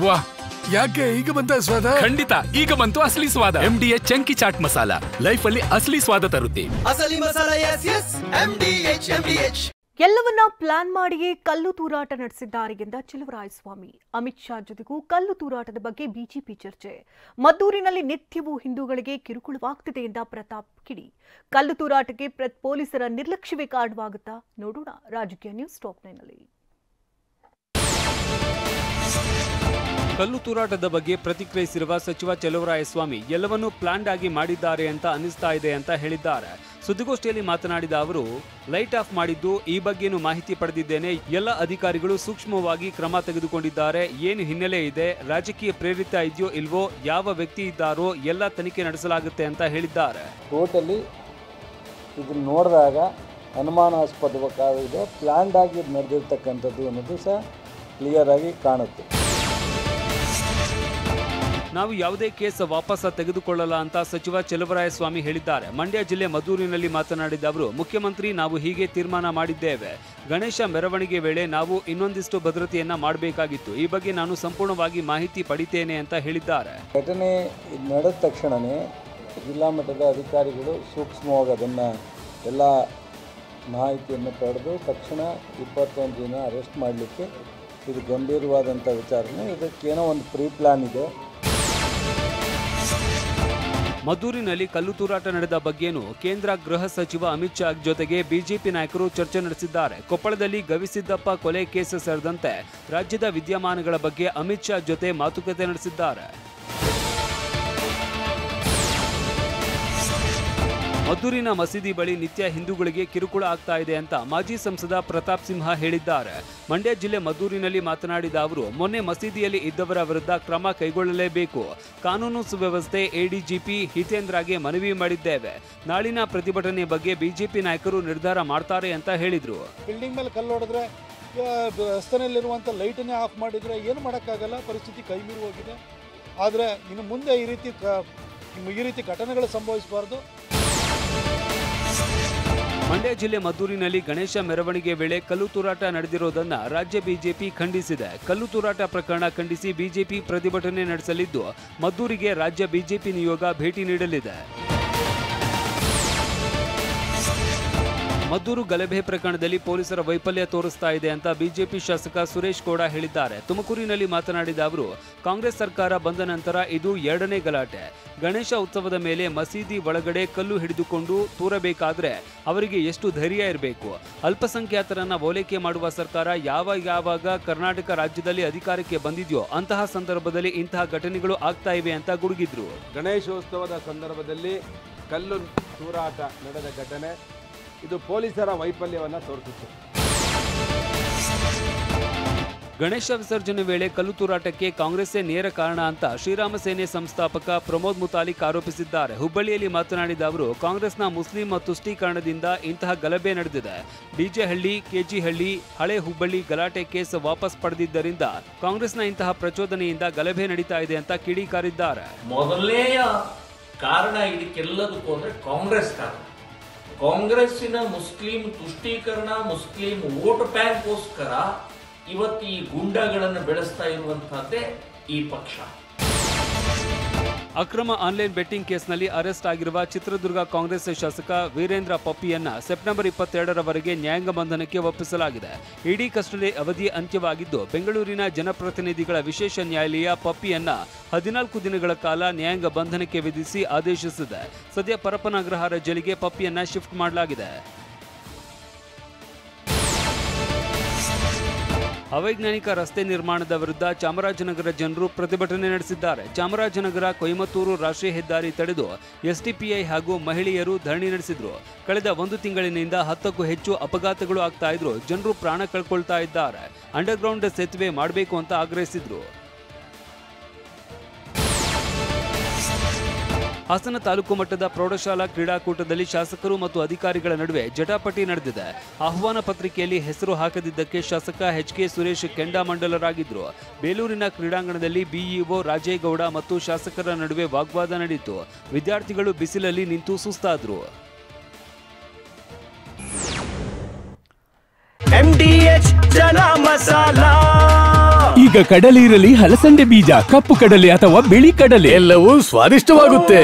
ವಾಹ್, ಯಾಕೆ ಈಗ ಬಂತ ಸ್ವಾದ? ಖಂಡಿತ ಈಗ ಬಂತು ಅಸಲಿ ಸ್ವಾದ. MDH Chunky chaat masala life ಅಲ್ಲಿ ಅಸಲಿ ಸ್ವಾದ ತರುತ್ತೆ. ಅಸಲಿ ಮಸಾಲ MDH. ಎಲ್ಲವನ್ನ ಪ್ಲಾನ್ ಮಾಡಿಯೇ ಕಲ್ಲು ತೂರಾಟ ನಡೆಸಿದ್ದಾರೆ ಎಂದ ಚಲುವರಾಯಸ್ವಾಮಿ. ಅಮಿತ್ ಶಾ ಜೊತೆಗೂ ಕಲ್ಲು ತೂರಾಟದ ಬಗ್ಗೆ ಬಿಜೆಪಿ ಚರ್ಚೆ. ಮದ್ದೂರಿನಲ್ಲಿ ನಿತ್ಯವೂ ಹಿಂದೂಗಳಿಗೆ ಕಿರುಕುಳವಾಗ್ತಿದೆ ಎಂದ ಪ್ರತಾಪ್ ಕಿಡಿ. ಕಲ್ಲು ತೂರಾಟಕ್ಕೆ ಪೊಲೀಸರ ನಿರ್ಲಕ್ಷ್ಯವೇ ಕಾರಣವಾಗುತ್ತಾ ನೋಡೋಣ ರಾಜಕೀಯ ನ್ಯೂಸ್ ಟಾಪ್ 9 ನಲ್ಲಿ. ಕಲ್ಲು ತೂರಾಟದ ಬಗ್ಗೆ ಪ್ರತಿಕ್ರಿಯಿಸಿರುವ ಸಚಿವ ಚಲುವರಾಯಸ್ವಾಮಿ ಎಲ್ಲವನ್ನೂ ಪ್ಲಾನ್ಡ್ ಆಗಿ ಮಾಡಿದ್ದಾರೆ ಅಂತ ಅನಿಸ್ತಾ ಇದೆ ಅಂತ ಹೇಳಿದ್ದಾರೆ. ಸುದ್ದಿಗೋಷ್ಠಿಯಲ್ಲಿ ಮಾತನಾಡಿದ ಅವರು, ಲೈಟ್ ಆಫ್ ಮಾಡಿದ್ದು ಈ ಬಗ್ಗೆನೂ ಮಾಹಿತಿ ಪಡೆದಿದ್ದೇನೆ. ಎಲ್ಲ ಅಧಿಕಾರಿಗಳು ಸೂಕ್ಷ್ಮವಾಗಿ ಕ್ರಮ ತೆಗೆದುಕೊಂಡಿದ್ದಾರೆ. ಏನು ಹಿನ್ನೆಲೆ ಇದೆ, ರಾಜಕೀಯ ಪ್ರೇರಿತ ಇದೆಯೋ ಇಲ್ವೋ, ಯಾವ ವ್ಯಕ್ತಿ ಇದ್ದಾರೋ ಎಲ್ಲ ತನಿಖೆ ನಡೆಸಲಾಗುತ್ತೆ ಅಂತ ಹೇಳಿದ್ದಾರೆ. ಟೋಟಲಿ ಇದನ್ನು ನೋಡಿದಾಗ ಅನುಮಾನಾಸ್ಪದವಾಗಿದೆ, ಪ್ಲಾನ್ಡ್ ಆಗಿ ನಡೆದಿರ್ತಕ್ಕಂಥದ್ದು ಅನ್ನೋದು ಸಹ ಕ್ಲಿಯರ್ ಆಗಿ ಕಾಣುತ್ತೆ. ನಾವು ಯಾವುದೇ ಕೇಸ್ ವಾಪಸ್ ತೆಗೆದುಕೊಳ್ಳಲ್ಲ ಅಂತ ಸಚಿವ ಚಲುವರಾಯಸ್ವಾಮಿ ಹೇಳಿದ್ದಾರೆ. ಮಂಡ್ಯ ಜಿಲ್ಲೆ ಮದ್ದೂರಿನಲ್ಲಿ ಮಾತನಾಡಿದ ಅವರು, ಮುಖ್ಯಮಂತ್ರಿ ನಾವು ಹೀಗೆ ತೀರ್ಮಾನ ಮಾಡಿದ್ದೇವೆ. ಗಣೇಶ ಮೆರವಣಿಗೆ ವೇಳೆ ನಾವು ಇನ್ನೊಂದಿಷ್ಟು ಭದ್ರತೆಯನ್ನ ಮಾಡಬೇಕಾಗಿತ್ತು. ಈ ಬಗ್ಗೆ ನಾನು ಸಂಪೂರ್ಣವಾಗಿ ಮಾಹಿತಿ ಪಡಿತೇನೆ ಅಂತ ಹೇಳಿದ್ದಾರೆ. ಘಟನೆ ನಡೆದ ತಕ್ಷಣವೇ ಜಿಲ್ಲಾ ಮಟ್ಟದ ಅಧಿಕಾರಿಗಳು ಸೂಕ್ಷ್ಮವಾಗಿ ಅದನ್ನು ಎಲ್ಲ ಮಾಹಿತಿಯನ್ನು ಪಡೆದು ತಕ್ಷಣ 21 ಜನ ಅರೆಸ್ಟ್ ಮಾಡಲಿಕ್ಕೆ, ಇದು ಗಂಭೀರವಾದಂಥ ವಿಚಾರಣೆ, ಇದಕ್ಕೇನೋ ಒಂದು ಪ್ರೀ ಪ್ಲಾನ್ ಇದೆ. ಮದ್ದೂರಿನಲ್ಲಿ ಕಲ್ಲು ತೂರಾಟ ನಡೆದ ಬಗ್ಗೆನೂ ಕೇಂದ್ರ ಗೃಹ ಸಚಿವ ಅಮಿತ್ ಶಾ ಜೊತೆಗೆ ಬಿಜೆಪಿ ನಾಯಕರು ಚರ್ಚೆ ನಡೆಸಿದ್ದಾರೆ. ಕೊಪ್ಪಳದಲ್ಲಿ ಗವಿಸಿದ್ದಪ್ಪ ಕೊಲೆ ಕೇಸ್ ಸೇರಿದಂತೆ ರಾಜ್ಯದ ವಿದ್ಯಮಾನಗಳ ಬಗ್ಗೆ ಅಮಿತ್ ಶಾ ಜೊತೆ ಮಾತುಕತೆ ನಡೆಸಿದ್ದಾರೆ. ಮದ್ದೂರಿನ ಮಸೀದಿ ಬಳಿ ನಿತ್ಯ ಹಿಂದೂಗಳಿಗೆ ಕಿರುಕುಳ ಆಗ್ತಾ ಇದೆ ಅಂತ ಮಾಜಿ ಸಂಸದ ಪ್ರತಾಪ್ ಸಿಂಹ ಹೇಳಿದ್ದಾರೆ. ಮಂಡ್ಯ ಜಿಲ್ಲೆ ಮದ್ದೂರಿನಲ್ಲಿ ಮಾತನಾಡಿದ ಅವರು, ಮೊನ್ನೆ ಮಸೀದಿಯಲ್ಲಿ ಇದ್ದವರ ವಿರುದ್ಧ ಕ್ರಮ ಕೈಗೊಳ್ಳಲೇಬೇಕು. ಕಾನೂನು ಸುವ್ಯವಸ್ಥೆ ಎಡಿಜಿಪಿ ಹಿತೇಂದ್ರಗೆ ಮನವಿ ಮಾಡಿದ್ದೇವೆ. ನಾಳಿನ ಪ್ರತಿಭಟನೆ ಬಗ್ಗೆ ಬಿಜೆಪಿ ನಾಯಕರು ನಿರ್ಧಾರ ಮಾಡ್ತಾರೆ ಅಂತ ಹೇಳಿದ್ರು. ಬಿಲ್ಡಿಂಗ್ ಮೇಲೆ ಕಲ್ಲು ಹೊಡೆದ್ರೆ, ರಸ್ತೆಯಲ್ಲಿರುವಂಥ ಲೈಟನ್ನೇ ಆಫ್ ಮಾಡಿದರೆ ಏನು ಮಾಡೋಕ್ಕಾಗಲ್ಲ, ಪರಿಸ್ಥಿತಿ ಕೈ ಮೀರಿ ಹೋಗಿದೆ. ಆದರೆ ಇನ್ನು ಮುಂದೆ ಈ ರೀತಿ ಘಟನೆಗಳು ಸಂಭವಿಸಬಾರ್ದು. ಮಂಡ್ಯ ಜಿಲ್ಲೆ ಮದ್ದೂರಿನಲ್ಲಿ ಗಣೇಶ ಮೆರವಣಿಗೆ ವೇಳೆ ಕಲ್ಲು ತೂರಾಟ ನಡೆದಿರುವುದನ್ನ ರಾಜ್ಯ ಬಿಜೆಪಿ ಖಂಡಿಸಿದೆ. ಕಲ್ಲು ತೂರಾಟ ಪ್ರಕರಣ ಖಂಡಿಸಿ ಬಿಜೆಪಿ ಪ್ರತಿಭಟನೆ ನಡೆಸಲಿದ್ದು, ಮದ್ದೂರಿಗೆ ರಾಜ್ಯ ಬಿಜೆಪಿ ನಿಯೋಗ ಭೇಟಿ ನೀಡಲಿದೆ. ಮದ್ದೂರು ಗಲಭೆ ಪ್ರಕರಣದಲ್ಲಿ ಪೊಲೀಸರ ವೈಫಲ್ಯ ತೋರಿಸ್ತಾ ಇದೆ ಅಂತ ಬಿಜೆಪಿ ಶಾಸಕ ಸುರೇಶ್ ಗೌಡ ಹೇಳಿದ್ದಾರೆ. ತುಮಕೂರಿನಲ್ಲಿ ಮಾತನಾಡಿದ ಅವರು, ಕಾಂಗ್ರೆಸ್ ಸರ್ಕಾರ ಬಂದ ನಂತರ ಇದು 2ನೇ ಗಲಾಟೆ. ಗಣೇಶ ಉತ್ಸವದ ಮೇಲೆ ಮಸೀದಿ ಒಳಗಡೆ ಕಲ್ಲು ಹಿಡಿದುಕೊಂಡು ತೂರಬೇಕಾದ್ರೆ ಅವರಿಗೆ ಎಷ್ಟು ಧೈರ್ಯ ಇರಬೇಕು. ಅಲ್ಪಸಂಖ್ಯಾತರನ್ನ ಓಲೈಕೆ ಮಾಡುವ ಸರ್ಕಾರ ಯಾವಾಗ ಕರ್ನಾಟಕ ರಾಜ್ಯದಲ್ಲಿ ಅಧಿಕಾರಕ್ಕೆ ಬಂದಿದೆಯೋ ಅಂತಹ ಸಂದರ್ಭದಲ್ಲಿ ಇಂತಹ ಘಟನೆಗಳು ಆಗ್ತಾ ಇವೆ ಅಂತ ಗುಡುಗಿದ್ರು. ಗಣೇಶೋತ್ಸವದ ಸಂದರ್ಭದಲ್ಲಿ ಕಲ್ಲು ತೂರಾಟ ನಡೆದ ಘಟನೆ ಇದು ಪೊಲೀಸರ ವೈಫಲ್ಯವನ್ನು ತೋರಿಸುತ್ತೆ. ಗಣೇಶ ವಿಸರ್ಜನೆ ವೇಳೆ ಕಲ್ಲು ತೂರಾಟಕ್ಕೆ ಕಾಂಗ್ರೆಸ್ಸೇ ನೇರ ಕಾರಣ ಅಂತ ಶ್ರೀರಾಮ ಸೇನೆ ಸಂಸ್ಥಾಪಕ ಪ್ರಮೋದ್ ಮುತಾಲಿಕ್ ಆರೋಪಿಸಿದ್ದಾರೆ. ಹುಬ್ಬಳ್ಳಿಯಲ್ಲಿ ಮಾತನಾಡಿದ ಅವರು, ಕಾಂಗ್ರೆಸ್ನ ಮುಸ್ಲಿಂ ಮತ್ತು ತುಷ್ಟೀಕರಣದಿಂದ ಇಂತಹ ಗಲಭೆ ನಡೆದಿದೆ. ಡಿಜೆ ಹಳ್ಳಿ, ಕೆಜಿ ಹಳ್ಳಿ, ಹಳೆ ಹುಬ್ಬಳ್ಳಿ ಗಲಾಟೆ ಕೇಸ್ ವಾಪಸ್ ಪಡೆದಿದ್ದರಿಂದ ಕಾಂಗ್ರೆಸ್ನ ಇಂತಹ ಪ್ರಚೋದನೆಯಿಂದ ಗಲಭೆ ನಡೀತಾ ಇದೆ ಅಂತ ಕಿಡಿಕಾರಿದ್ದಾರೆ. ಮೊದಲನೆಯ ಕಾರಣ ಇದಕ್ಕೆಲ್ಲದಕ್ಕೂ ಅಂದ್ರೆ ಕಾಂಗ್ರೆಸ್ ಕಾರಣ. ಕಾಂಗ್ರೆಸ್ಸಿನ ಮುಸ್ಲಿಂ ತುಷ್ಟೀಕರಣ, ಮುಸ್ಲಿಂ ವೋಟ್ ಬ್ಯಾಂಕ್ಗೋಸ್ಕರ ಇವತ್ತು ಈ ಗೂಂಡಾಗಳನ್ನು ಬೆಳೆಸ್ತಾ ಇರುವಂತಹದ್ದೇ ಈ ಪಕ್ಷ. ಅಕ್ರಮ ಆನ್ಲೈನ್ ಬೆಟ್ಟಿಂಗ್ ಕೇಸ್ನಲ್ಲಿ ಅರೆಸ್ಟ್ ಆಗಿರುವ ಚಿತ್ರದುರ್ಗ ಕಾಂಗ್ರೆಸ್ ಶಾಸಕ ವೀರೇಂದ್ರ ಪಪ್ಪಿಯನ್ನ ಸೆಪ್ಟೆಂಬರ್ 22ರವರೆಗೆ ನ್ಯಾಯಾಂಗ ಬಂಧನಕ್ಕೆ ಒಪ್ಪಿಸಲಾಗಿದೆ. ಇಡಿ ಕಸ್ಟಡಿ ಅವಧಿ ಅಂತ್ಯವಾಗಿದ್ದು, ಬೆಂಗಳೂರಿನ ಜನಪ್ರತಿನಿಧಿಗಳ ವಿಶೇಷ ನ್ಯಾಯಾಲಯ ಪಪ್ಪಿಯನ್ನ 14 ದಿನಗಳ ಕಾಲ ನ್ಯಾಯಾಂಗ ಬಂಧನಕ್ಕೆ ವಿಧಿಸಿ ಆದೇಶಿಸಿದೆ. ಸದ್ಯ ಪರಪನಗ್ರಹಾರ ಜೈಲಿಗೆ ಪಪ್ಪಿಯನ್ನ ಶಿಫ್ಟ್ ಮಾಡಲಾಗಿದೆ. ಅವೈಜ್ಞಾನಿಕ ರಸ್ತೆ ನಿರ್ಮಾಣದ ವಿರುದ್ಧ ಚಾಮರಾಜನಗರ ಜನರು ಪ್ರತಿಭಟನೆ ನಡೆಸಿದ್ದಾರೆ. ಚಾಮರಾಜನಗರ ಕೊಯಮತ್ತೂರು ರಾಷ್ಟ್ರೀಯ ಹೆದ್ದಾರಿ ತಡೆದು ಎಸ್ಡಿಪಿಐ ಹಾಗೂ ಮಹಿಳೆಯರು ಧರಣಿ ನಡೆಸಿದ್ರು. ಕಳೆದ 1 ತಿಂಗಳಿನಿಂದ 10ಕ್ಕೂ ಹೆಚ್ಚು ಅಪಘಾತಗಳು ಆಗ್ತಾ ಇದ್ರು. ಜನರು ಪ್ರಾಣ ಕಳ್ಕೊಳ್ತಾ ಇದ್ದಾರೆ. ಅಂಡರ್ಗ್ರೌಂಡ್ ಸೇತುವೆ ಮಾಡಬೇಕು ಅಂತ ಆಗ್ರಹಿಸಿದ್ರು. ಹಾಸನ ತಾಲೂಕು ಮಟ್ಟದ ಪ್ರೌಢಶಾಲಾ ಕ್ರೀಡಾಕೂಟದಲ್ಲಿ ಶಾಸಕರು ಮತ್ತು ಅಧಿಕಾರಿಗಳ ನಡುವೆ ಜಟಾಪಟಿ ನಡೆದಿದೆ. ಆಹ್ವಾನ ಪತ್ರಿಕೆಯಲ್ಲಿ ಹೆಸರು ಹಾಕದಿದ್ದಕ್ಕೆ ಶಾಸಕ ಎಚ್.ಕೆ. ಸುರೇಶ್ ಕೆಂಡಾಮಂಡಲರಾಗಿದ್ದರು. ಬೇಲೂರಿನ ಕ್ರೀಡಾಂಗಣದಲ್ಲಿ ಬಿಇಒ ರಾಜೇಗೌಡ ಮತ್ತು ಶಾಸಕರ ನಡುವೆ ವಾಗ್ವಾದ ನಡೆಯಿತು. ವಿದ್ಯಾರ್ಥಿಗಳು ಬಿಸಿಲಲ್ಲಿ ನಿಂತು ಸುಸ್ತಾದರು. MDH ಚನ ಮಸಾಲ ಈಗ ಕಡಲೆ ಇರಲಿ, ಹಲಸಂದೆ ಬೀಜ, ಕಪ್ಪು ಕಡಲೆ ಅಥವಾ ಬಿಳಿ ಕಡಲೆ, ಎಲ್ಲವೂ ಸ್ವಾದಿಷ್ಟವಾಗುತ್ತೆ.